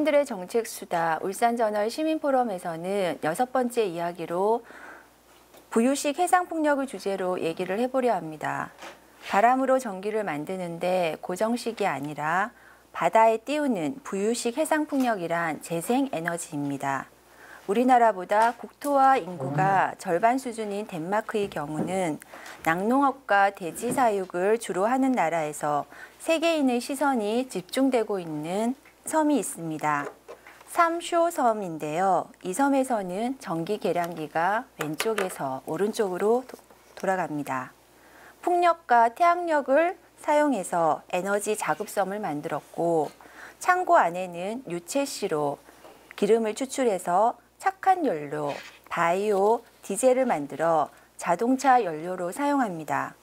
시민들의 정책 수다 울산저널 시민포럼에서는 6번째 이야기로 부유식 해상풍력을 주제로 얘기를 해보려 합니다. 바람으로 전기를 만드는데 고정식이 아니라 바다에 띄우는 부유식 해상풍력이란 재생에너지입니다. 우리나라보다 국토와 인구가 절반 수준인 덴마크의 경우는 낙농업과 대지 사육을 주로 하는 나라에서 세계인의 시선이 집중되고 있는 섬이 있습니다. 삼쇼 섬인데요. 이 섬에서는 전기 계량기가 왼쪽에서 오른쪽으로 돌아갑니다. 풍력과 태양력을 사용해서 에너지 자급섬을 만들었고 창고 안에는 유채씨로 기름을 추출해서 착한 연료, 바이오, 디젤을 만들어 자동차 연료로 사용합니다.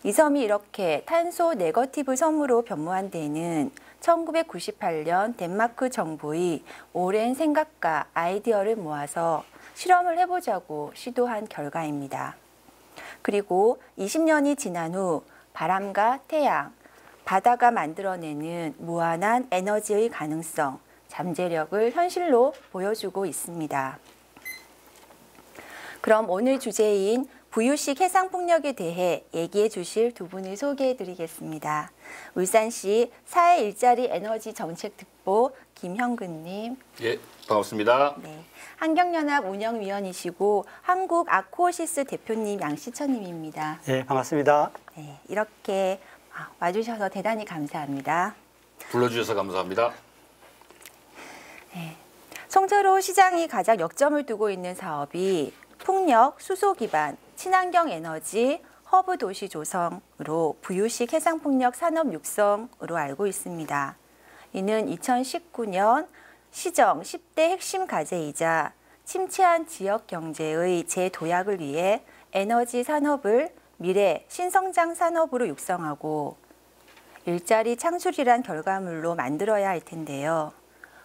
이 섬이 이렇게 탄소 네거티브 섬으로 변모한 데는 1998년 덴마크 정부의 오랜 생각과 아이디어를 모아서 실험을 해보자고 시도한 결과입니다. 그리고 20년이 지난 후 바람과 태양, 바다가 만들어내는 무한한 에너지의 가능성, 잠재력을 현실로 보여주고 있습니다. 그럼 오늘 주제인 부유식 해상풍력에 대해 얘기해 주실 두 분을 소개해 드리겠습니다. 울산시 사회 일자리 에너지 정책 특보 김형근님. 예, 반갑습니다. 네, 환경연합 운영위원이시고 한국 아쿠오시스 대표님 양시천님입니다. 예, 반갑습니다. 네, 이렇게 와주셔서 대단히 감사합니다. 불러주셔서 감사합니다. 네, 송철호 시장이 가장 역점을 두고 있는 사업이 풍력, 수소 기반, 친환경 에너지, 허브 도시 조성으로 부유식 해상풍력 산업 육성으로 알고 있습니다. 이는 2019년 시정 10대 핵심 과제이자 침체한 지역 경제의 재도약을 위해 에너지 산업을 미래 신성장 산업으로 육성하고 일자리 창출이란 결과물로 만들어야 할 텐데요.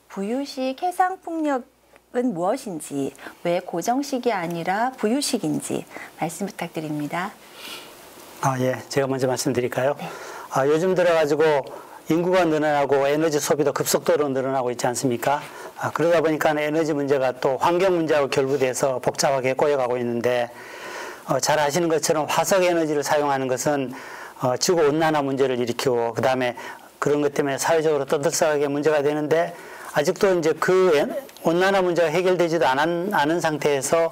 부유식 해상풍력은 무엇인지, 왜 고정식이 아니라 부유식인지 말씀 부탁드립니다. 예, 제가 먼저 말씀드릴까요? 네. 요즘 들어가지고 인구가 늘어나고 에너지 소비도 급속도로 늘어나고 있지 않습니까? 그러다 보니까 에너지 문제가 또 환경 문제하고 결부돼서 복잡하게 꼬여가고 있는데, 잘 아시는 것처럼 화석 에너지를 사용하는 것은 지구 온난화 문제를 일으키고, 그 다음에 그런 것 때문에 사회적으로 떠들썩하게 문제가 되는데, 아직도 이제 그 온난화 문제가 해결되지도 않은 상태에서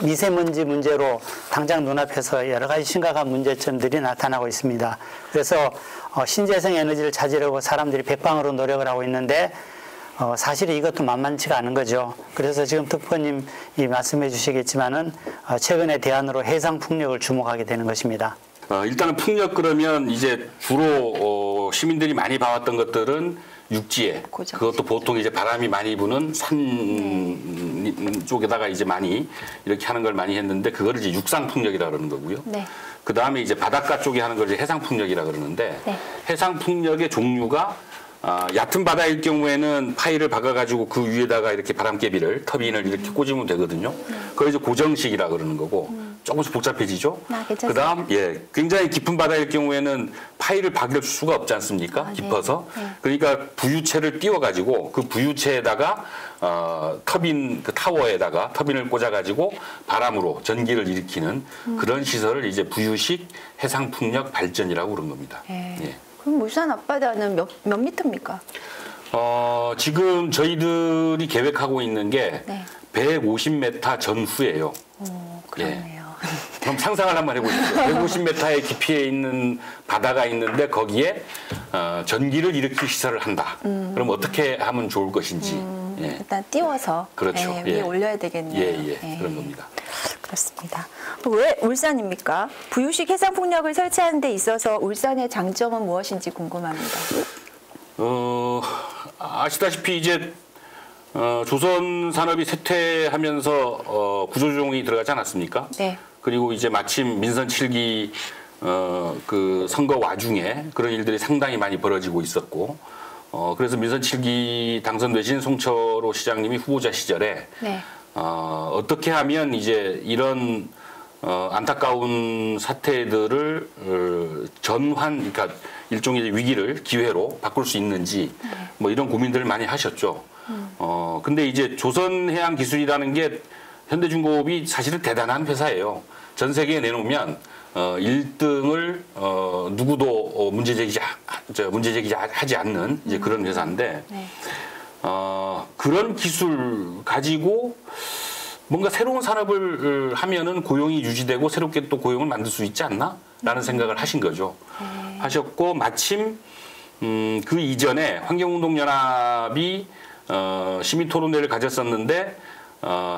미세먼지 문제로 당장 눈앞에서 여러 가지 심각한 문제점들이 나타나고 있습니다. 그래서 신재생 에너지를 찾으려고 사람들이 백방으로 노력을 하고 있는데, 사실 이것도 만만치가 않은 거죠. 그래서 지금 특보님이 말씀해 주시겠지만은 최근의 대안으로 해상 풍력을 주목하게 되는 것입니다. 일단은 풍력 그러면 이제 주로 시민들이 많이 봐왔던 것들은 육지에, 그것도 보통 이제 바람이 많이 부는 산 쪽에다가 이제 많이 이렇게 하는 걸 많이 했는데, 그거를 이제 육상풍력이라 그러는 거고요. 네. 그 다음에 이제 바닷가 쪽에 하는 걸 이제 해상풍력이라 그러는데, 네. 해상풍력의 종류가 얕은 바다일 경우에는 파이를 박아가지고 그 위에다가 이렇게 바람개비를, 터빈을 이렇게 꽂으면 되거든요. 그걸 이제 고정식이라 그러는 거고, 조금씩 복잡해지죠. 그 다음, 굉장히 깊은 바다일 경우에는 파이를 박을 수가 없지 않습니까? 깊어서. 네. 그러니까 부유체를 띄워가지고 그 부유체에다가 터빈, 그 타워에다가 터빈을 꽂아가지고 바람으로 전기를 일으키는 그런 시설을 이제 부유식 해상풍력 발전이라고 그런 겁니다. 예. 그럼 울산 앞바다는 몇 미터입니까? 지금 저희들이 계획하고 있는 게 150m 전후예요. 그러네요. 그럼 상상을 한번 해보십시오. 150m의 깊이에 있는 바다가 있는데 거기에 전기를 일으킬 시설을 한다. 그럼 어떻게 하면 좋을 것인지. 일단 띄워서 그렇죠. 위에 올려야 되겠네요. 그런 겁니다. 그렇습니다. 왜 울산입니까? 부유식 해상풍력을 설치하는 데 있어서 울산의 장점은 무엇인지 궁금합니다. 아시다시피 이제 조선 산업이 쇠퇴하면서 구조조정이 들어가지 않았습니까? 네. 그리고 이제 마침 민선 7기 그 선거 와중에 그런 일들이 상당히 많이 벌어지고 있었고, 그래서 민선 7기 당선되신 송철호 시장님이 후보자 시절에 어떻게 하면 이제 이런 안타까운 사태들을 그러니까 일종의 위기를 기회로 바꿀 수 있는지 뭐 이런 고민들을 많이 하셨죠. 근데 이제 조선해양기술이라는 게 현대중공업이 사실은 대단한 회사예요. 전 세계에 내놓으면 1등을 누구도 문제제기하지 않는 이제 그런 회사인데 네. 그런 기술 가지고 뭔가 새로운 산업을 하면은 고용이 유지되고 새롭게 또 고용을 만들 수 있지 않나? 라는 생각을 하신 거죠. 하셨고 마침 그 이전에 환경운동연합이 시민토론회를 가졌었는데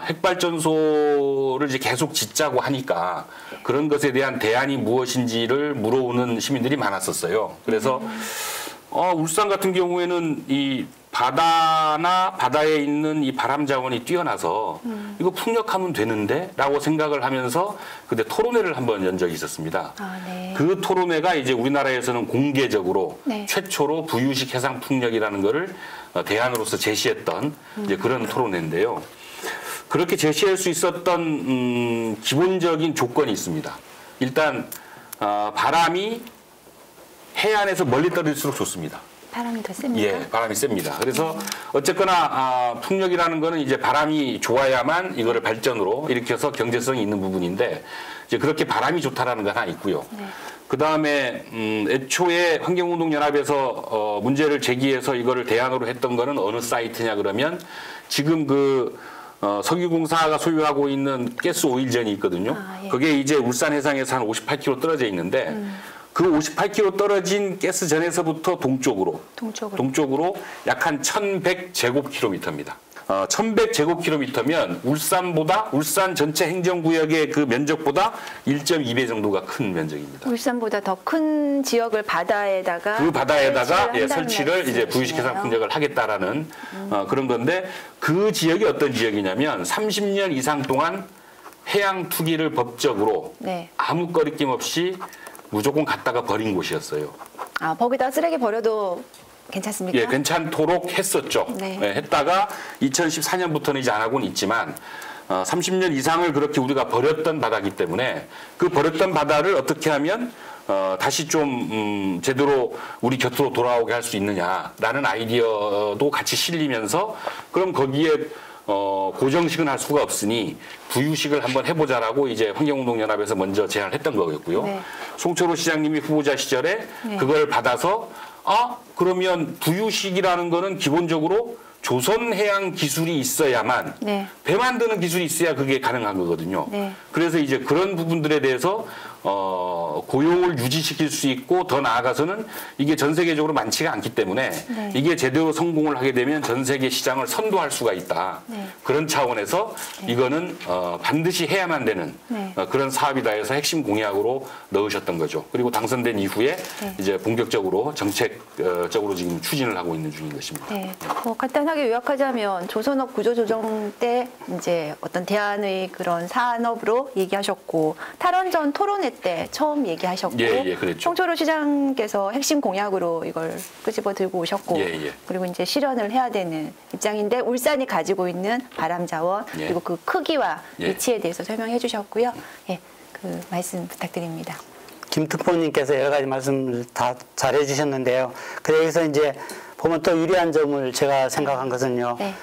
핵발전소를 이제 계속 짓자고 하니까 그런 것에 대한 대안이 무엇인지를 물어오는 시민들이 많았었어요. 그래서 울산 같은 경우에는 이 바다나 바다에 있는 이 바람 자원이 뛰어나서 이거 풍력하면 되는데? 라고 생각을 하면서 그때 토론회를 한번 연 적이 있었습니다. 네. 그 토론회가 이제 우리나라에서는 공개적으로 네. 최초로 부유식 해상 풍력이라는 거를 대안으로서 제시했던 이제 그런 토론회인데요. 그렇게 제시할 수 있었던 기본적인 조건이 있습니다. 일단 바람이 해안에서 멀리 떨어질수록 좋습니다. 바람이 더 셉니까? 예, 바람이 셉니다. 그래서 어쨌거나 풍력이라는 거는 이제 바람이 좋아야만 이거를 발전으로 일으켜서 경제성이 있는 부분인데 이제 그렇게 바람이 좋다라는 거 하나 있고요. 네. 그 다음에 애초에 환경운동연합에서 문제를 제기해서 이거를 대안으로 했던 거는 어느 사이트냐 그러면 지금 그 석유공사가 소유하고 있는 가스 오일전이 있거든요. 예. 그게 이제 울산 해상에서 한 58km 떨어져 있는데 그 58km 떨어진 가스전에서부터 동쪽으로 약 한 1100제곱킬로미터입니다. 1100제곱킬로미터면 울산 전체 행정구역의 그 면적보다 1.2배 정도가 큰 면적입니다. 울산보다 더 큰 지역을 바다에다가 그 바다에다가 설치를 이제 말씀이시네요. 부유식 해상 풍력을 하겠다라는 그런 건데 그 지역이 어떤 지역이냐면 30년 이상 동안 해양 투기를 법적으로 네. 아무 거리낌 없이 무조건 갖다가 버린 곳이었어요. 거기다 쓰레기 버려도 괜찮습니까? 예, 괜찮도록 했었죠. 네. 예, 했다가 2014년부터는 이제 안 하고는 있지만 30년 이상을 그렇게 우리가 버렸던 바다이기 때문에 그 버렸던 바다를 어떻게 하면 다시 좀 제대로 우리 곁으로 돌아오게 할 수 있느냐라는 아이디어도 같이 실리면서 그럼 거기에 고정식은 할 수가 없으니 부유식을 한번 해보자라고 이제 환경운동연합에서 먼저 제안을 했던 거였고요. 네. 송철호 시장님이 후보자 시절에 네. 그걸 받아서 그러면 부유식이라는 거는 기본적으로 조선해양 기술이 있어야만 네. 배 만드는 기술이 있어야 그게 가능한 거거든요. 네. 그래서 이제 그런 부분들에 대해서 고용을 유지시킬 수 있고 더 나아가서는 이게 전 세계적으로 많지가 않기 때문에 네. 이게 제대로 성공을 하게 되면 전 세계 시장을 선도할 수가 있다. 네. 그런 차원에서 이거는 반드시 해야만 되는 네. 그런 사업이다 해서 핵심 공약으로 넣으셨던 거죠. 그리고 당선된 이후에 네. 이제 본격적으로 정책적으로 지금 추진을 하고 있는 중인 것입니다. 네. 간단하게 요약하자면 조선업 구조조정 때 이제 어떤 대안의 그런 산업으로 얘기하셨고 탈원전 토론회 때 처음 얘기하셨고 예, 그랬죠. 송철호 시장께서 핵심 공약으로 이걸 끄집어 들고 오셨고 예. 그리고 이제 실현을 해야 되는 입장인데 울산이 가지고 있는 바람 자원 예. 그리고 그 크기와 예. 위치에 대해서 설명해 주셨고요. 예, 그 말씀 부탁드립니다. 김특보님께서 여러 가지 말씀을 다 잘해 주셨는데요. 그래서 이제 보면 또 유리한 점을 제가 생각한 것은요. 네.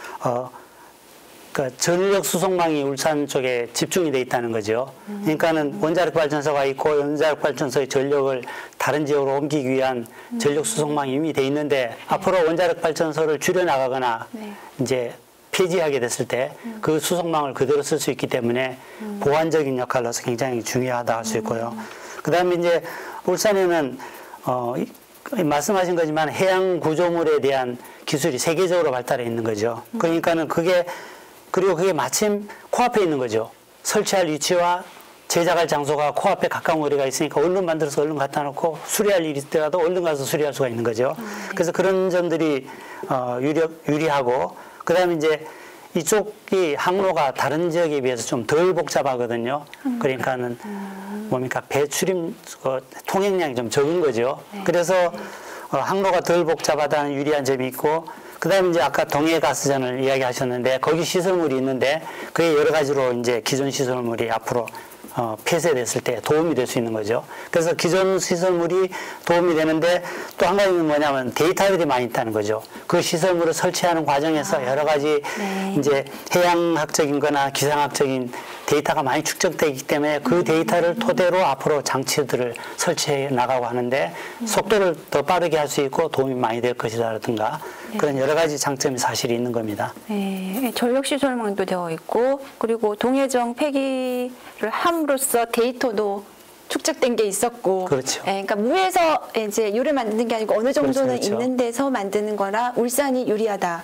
그러니까 전력 수송망이 울산 쪽에 집중이 돼 있다는 거죠. 그러니까는 원자력 발전소가 있고 원자력 발전소의 전력을 다른 지역으로 옮기기 위한 전력 수송망이 이미 돼 있는데 앞으로 원자력 발전소를 줄여 나가거나 네. 이제 폐지하게 됐을 때 그 수송망을 그대로 쓸 수 있기 때문에 보완적인 역할로서 굉장히 중요하다 할 수 있고요. 그다음에 이제 울산에는 말씀하신 거지만 해양 구조물에 대한 기술이 세계적으로 발달해 있는 거죠. 그러니까는 그리고 그게 마침 코앞에 있는 거죠. 설치할 위치와 제작할 장소가 코앞에 가까운 거리가 있으니까 얼른 만들어서 얼른 갖다 놓고 수리할 일이 있더라도 얼른 가서 수리할 수가 있는 거죠. 그래서 그런 점들이 유리하고 그다음에 이제 이쪽이 항로가 다른 지역에 비해서 좀 덜 복잡하거든요. 그러니까는 뭡니까 배출임 통행량이 좀 적은 거죠. 그래서 항로가 덜 복잡하다는 유리한 점이 있고 그다음에 이제 아까 동해가스전을 이야기하셨는데 거기 시설물이 있는데 그게 여러 가지로 이제 기존 시설물이 앞으로 폐쇄됐을 때 도움이 될 수 있는 거죠. 그래서 기존 시설물이 도움이 되는데 또 한 가지는 뭐냐면 데이터들이 많이 있다는 거죠. 그 시설물을 설치하는 과정에서 여러 가지 이제 해양학적인 거나 기상학적인 데이터가 많이 축적되기 때문에 그 데이터를 토대로 앞으로 장치들을 설치해 나가고 하는데 속도를 더 빠르게 할 수 있고 도움이 많이 될 것이라든가 그런 여러 가지 장점이 사실 있는 겁니다. 네, 전력시설망도 되어 있고 그리고 동해정 폐기를 함으로써 데이터도 축적된 게 있었고, 그렇죠. 예, 그러니까 무에서 이제 유를 만드는 게 아니고 어느 정도는 그렇죠. 있는 데서 만드는 거라 울산이 유리하다.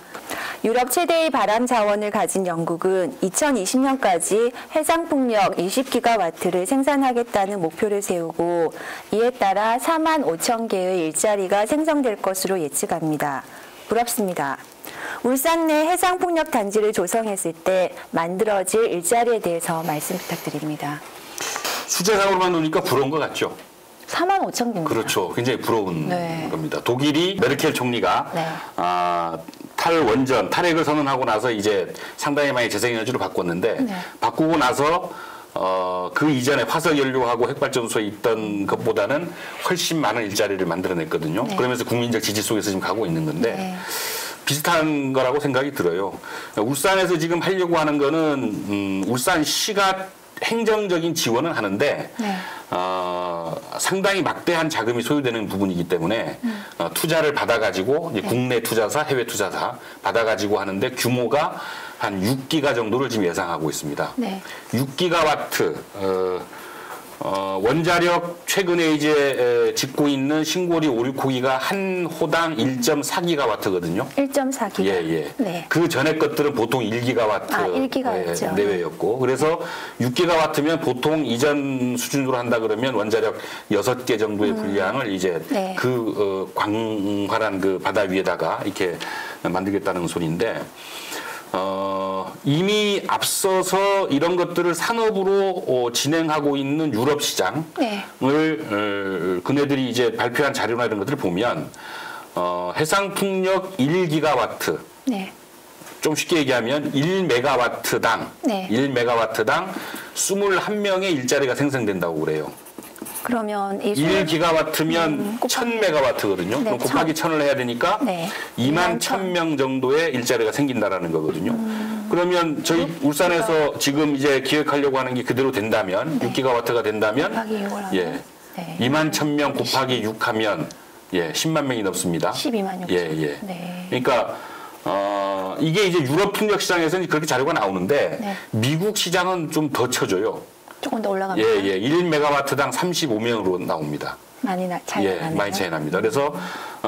유럽 최대의 바람 자원을 가진 영국은 2020년까지 해상풍력 20기가와트를 생산하겠다는 목표를 세우고 이에 따라 4만 5천 개의 일자리가 생성될 것으로 예측합니다. 부럽습니다. 울산 내 해상풍력 단지를 조성했을 때 만들어질 일자리에 대해서 말씀 부탁드립니다. 숫자상으로만 놓으니까 부러운 것 같죠? 4만 5천 개입니다. 그렇죠. 굉장히 부러운 네. 겁니다. 독일이 메르켈 총리가 네. 탈핵을 선언하고 나서 이제 상당히 많이 재생에너지로 바꿨는데 네. 바꾸고 나서 그 이전에 화석 연료하고 핵발전소에 있던 것보다는 훨씬 많은 일자리를 만들어냈거든요. 네. 그러면서 국민적 지지 속에서 지금 가고 있는 건데 네. 비슷한 거라고 생각이 들어요. 울산에서 지금 하려고 하는 거는 울산시가 행정적인 지원은 하는데 네. 상당히 막대한 자금이 소요되는 부분이기 때문에 투자를 받아가지고 이제 국내 투자사, 해외 투자사 받아가지고 하는데 규모가 한 6기가 정도를 지금 예상하고 있습니다. 네. 6기가와트 원자력 최근에 이제 짓고 있는 신고리 569기가 한 호당 1.4기가와트거든요. 1.4기가. 예. 네. 그 전에 것들은 보통 1기가와트 1기가였죠. 내외였고 그래서 6기가와트면 보통 이전 수준으로 한다 그러면 원자력 6개 정도의 분량을 이제 네. 그 광활한 그 바다 위에다가 이렇게 만들겠다는 소리인데 이미 앞서서 이런 것들을 산업으로 진행하고 있는 유럽 시장을 네. 그네들이 이제 발표한 자료나 이런 것들을 보면 해상풍력 1기가와트 네. 좀 쉽게 얘기하면 1메가와트당 네. 1메가와트당 21명의 일자리가 생성된다고 그래요. 그러면 이 1기가와트면 1000메가와트거든요. 네, 그럼 곱하기 1000을 해야 되니까 네. 2만 1000명 정도의 일자리가 생긴다라는 거거든요. 그러면 저희 울산에서 지금 이제 기획하려고 하는 게 그대로 된다면 6기가와트가 된다면 곱하기 6을 하면 예. 네. 2만 1000명 곱하기 6 하면 예, 10만 명이 넘습니다. 12만 6천. 예. 네. 그러니까 이게 이제 유럽 풍력 시장에서는 그렇게 자료가 나오는데 네. 미국 시장은 좀 더 쳐져요. 조금 더 올라갑니다. 예. 1메가와트당 35명으로 나옵니다. 많이 차이 나네요. 많이 차이 납니다. 그래서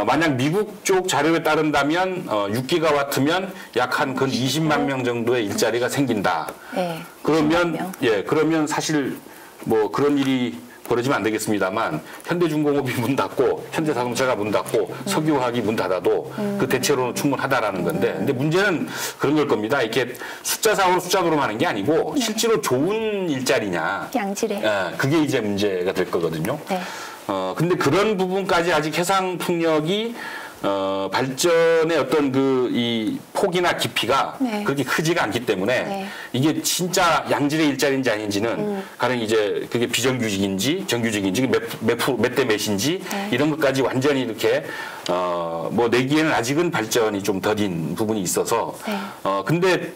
만약 미국 쪽 자료에 따른다면 6기가와트면 약 한 근 20만 명 정도의 일자리가 생긴다. 네. 20만 그러면 명. 그러면 사실 뭐 그런 일이 벌어지면 안 되겠습니다만 현대중공업이 문 닫고 현대자동차가 문 닫고 석유화학이 문 닫아도 그 대체로는 충분하다라는 건데 근데 문제는 그런 걸 겁니다. 이렇게 숫자상으로 숫자로만 하는 게 아니고 실제로 좋은 일자리냐 양질의. 그게 이제 문제가 될 거거든요. 네. 근데 그런 부분까지 아직 해상풍력이 발전의 어떤 이 폭이나 깊이가 네. 그렇게 크지가 않기 때문에 네. 이게 진짜 양질의 일자리인지 아닌지는 가령 이제 그게 비정규직인지 정규직인지 몇 대 몇인지 네. 이런 것까지 완전히 이렇게 뭐 내기에는 아직은 발전이 좀 더딘 부분이 있어서 네. 근데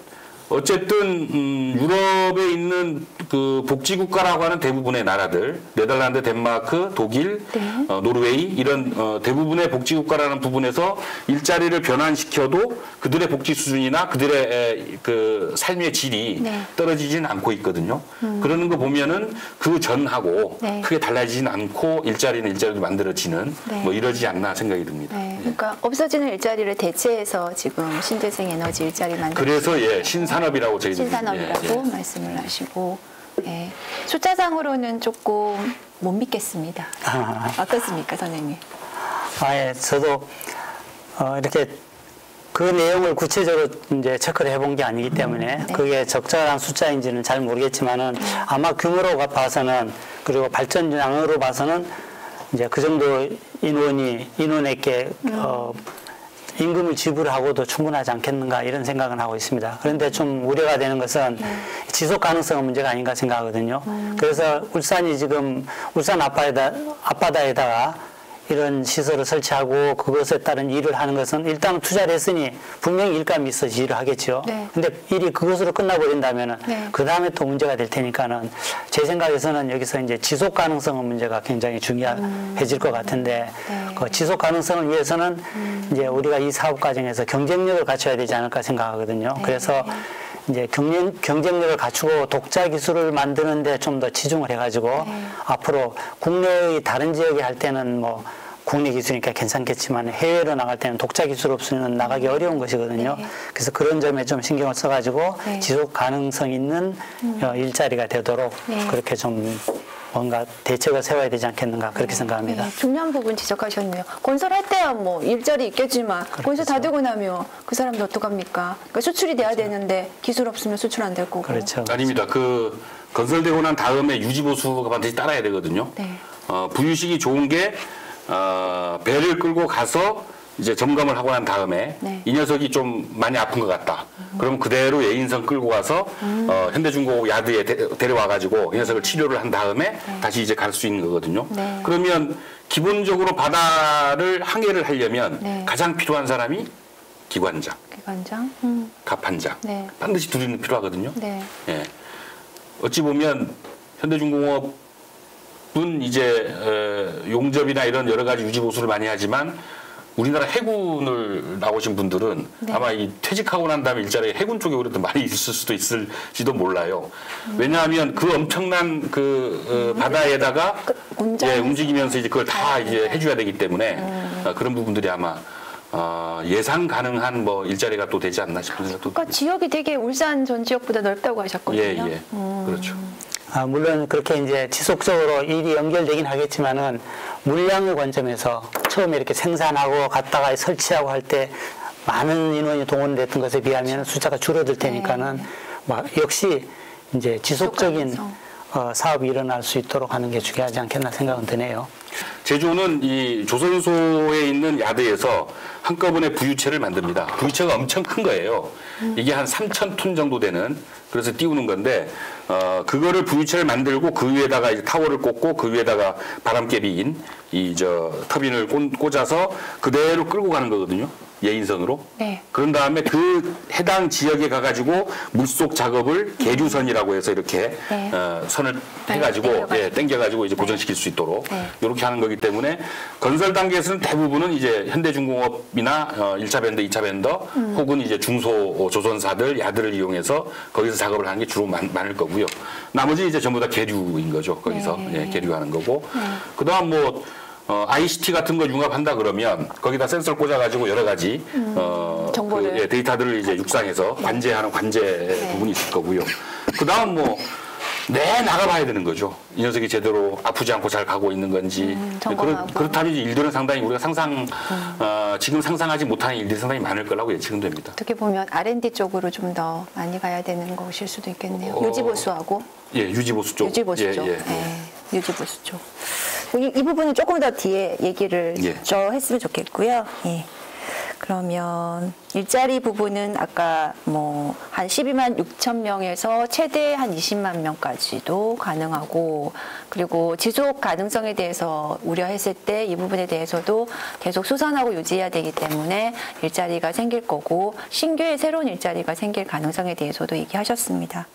어쨌든 유럽에 있는 그 복지국가라고 하는 대부분의 나라들 네덜란드, 덴마크, 독일, 네. 노르웨이 이런 대부분의 복지국가라는 부분에서 일자리를 변환시켜도 그들의 복지 수준이나 그들의 그 삶의 질이 네. 떨어지진 않고 있거든요. 그러는 거 보면은 그 전하고 네. 크게 달라지진 않고 일자리는 일자리로 만들어지는 네. 뭐 이러지 않나 생각이 듭니다. 네. 그러니까 없어지는 일자리를 대체해서 지금 신재생 에너지 일자리 만들 그래서 신산업이라고 저희들이 신산업이라고 말씀을 하시고 네. 숫자상으로는 조금 못 믿겠습니다. 어떻습니까, 선생님? 저도 이렇게 그 내용을 구체적으로 이제 체크를 해본 게 아니기 때문에 그게 적절한 숫자인지는 잘 모르겠지만은 아마 규모로 봐서는 그리고 발전량으로 봐서는 이제 그 정도 인원에게 임금을 지불하고도 충분하지 않겠는가 이런 생각은 하고 있습니다. 그런데 좀 우려가 되는 것은 지속 가능성 문제가 아닌가 생각하거든요. 그래서 울산이 지금 울산 앞바다에다가 이런 시설을 설치하고 그것에 따른 일을 하는 것은 일단 투자를 했으니 분명히 일감이 있어서 일을 하겠죠. 근데 일이 그것으로 끝나버린다면은 그 다음에 또 문제가 될 테니까는 제 생각에서는 여기서 이제 지속 가능성 문제가 굉장히 중요해질 것 같은데 그 지속 가능성을 위해서는 이제 우리가 이 사업 과정에서 경쟁력을 갖춰야 되지 않을까 생각하거든요. 그래서 이제 경쟁력을 갖추고 독자 기술을 만드는데 좀 더 치중을 해가지고 앞으로 국내의 다른 지역에 할 때는 뭐 국내 기술이니까 괜찮겠지만 해외로 나갈 때는 독자 기술 없으면 나가기 어려운 것이거든요. 그래서 그런 점에 좀 신경을 써가지고 지속 가능성 있는 일자리가 되도록 그렇게 좀 뭔가 대책을 세워야 되지 않겠는가 그렇게 생각합니다. 중요한 부분 지적하셨네요. 건설할 때야 뭐 일자리 있겠지만 건설 다 되고 나면 그 사람도 어떡합니까? 그러니까 수출이 돼야 되는데 기술 없으면 수출 안 될 거고. 그렇죠. 아닙니다. 그 건설되고 난 다음에 유지보수가 반드시 따라야 되거든요. 부유식이 좋은 게 배를 끌고 가서 이제 점검을 하고 난 다음에 이 녀석이 좀 많이 아픈 것 같다. 그럼 그대로 예인선 끌고 가서 현대중공업 야드에 데려와가지고 이 녀석을 치료를 한 다음에 다시 이제 갈 수 있는 거거든요. 그러면 기본적으로 바다를 항해를 하려면 가장 필요한 사람이 기관장, 갑판장 반드시 둘이는 필요하거든요. 예. 어찌 보면 현대중공업은 이제 용접이나 이런 여러 가지 유지 보수를 많이 하지만 우리나라 해군을 나오신 분들은 아마 이 퇴직하고 난 다음에 일자리에 해군 쪽에 오히려 더 많이 있을 수도 있을지도 몰라요. 왜냐하면 그 엄청난 그 바다에다가 움직이면서 이제 그걸 다 이제 해줘야 되기 때문에 그런 부분들이 아마 예상 가능한 뭐 일자리가 또 되지 않나 싶은 생각도. 그러니까 지역이 되게 울산 전 지역보다 넓다고 하셨거든요. 그렇죠. 물론 그렇게 이제 지속적으로 일이 연결되긴 하겠지만은 물량의 관점에서 처음에 이렇게 생산하고 갔다가 설치하고 할 때 많은 인원이 동원됐던 것에 비하면 숫자가 줄어들 테니까는 역시 이제 지속적인 사업이 일어날 수 있도록 하는 게 중요하지 않겠나 생각은 드네요. 제주는 이 조선소에 있는 야드에서 한꺼번에 부유체를 만듭니다. 부유체가 엄청 큰 거예요. 이게 한 3,000톤 정도 되는, 그래서 띄우는 건데 그거를 부유체를 만들고 그 위에다가 이제 타워를 꽂고 그 위에다가 바람개비인 이 터빈을 꽂아서 그대로 끌고 가는 거거든요. 예인선으로. 그런 다음에 그 해당 지역에 가가지고 물속 작업을 계류선이라고 해서 이렇게 선을 해가지고 당겨가지고 이제 고정시킬 수 있도록 이렇게 하는 거기 때문에 건설 단계에서는 대부분은 이제 현대중공업이나 1차 밴더, 2차 밴더 혹은 이제 중소 조선사들 야들을 이용해서 거기서 작업을 하는 게 주로 많을 거고요. 나머지 이제 전부 다 계류인 거죠. 거기서 계류하는 거고. 그다음 뭐 ICT 같은 걸 융합한다 그러면 거기다 센서를 꽂아가지고 여러 가지 정보를 데이터들을 이제 육상해서 관제하는 관제 부분이 있을 거고요. 그다음 뭐 나가봐야 되는 거죠. 이 녀석이 제대로 아프지 않고 잘 가고 있는 건지. 그렇다면 일들은 상당히 우리가 지금 상상하지 못하는 일들이 상당히 많을 거라고 예측은 됩니다. 어떻게 보면 R&D 쪽으로 좀 더 많이 가야 되는 것일 수도 있겠네요. 유지보수하고. 유지보수 쪽. 유지보수 쪽. 유지보수 쪽. 이 부분은 조금 더 뒤에 얘기를 더 했으면 좋겠고요. 그러면 일자리 부분은 아까 뭐 한 12만 6천 명에서 최대 한 20만 명까지도 가능하고, 그리고 지속 가능성에 대해서 우려했을 때 이 부분에 대해서도 계속 수선하고 유지해야 되기 때문에 일자리가 생길 거고 신규의 새로운 일자리가 생길 가능성에 대해서도 얘기하셨습니다.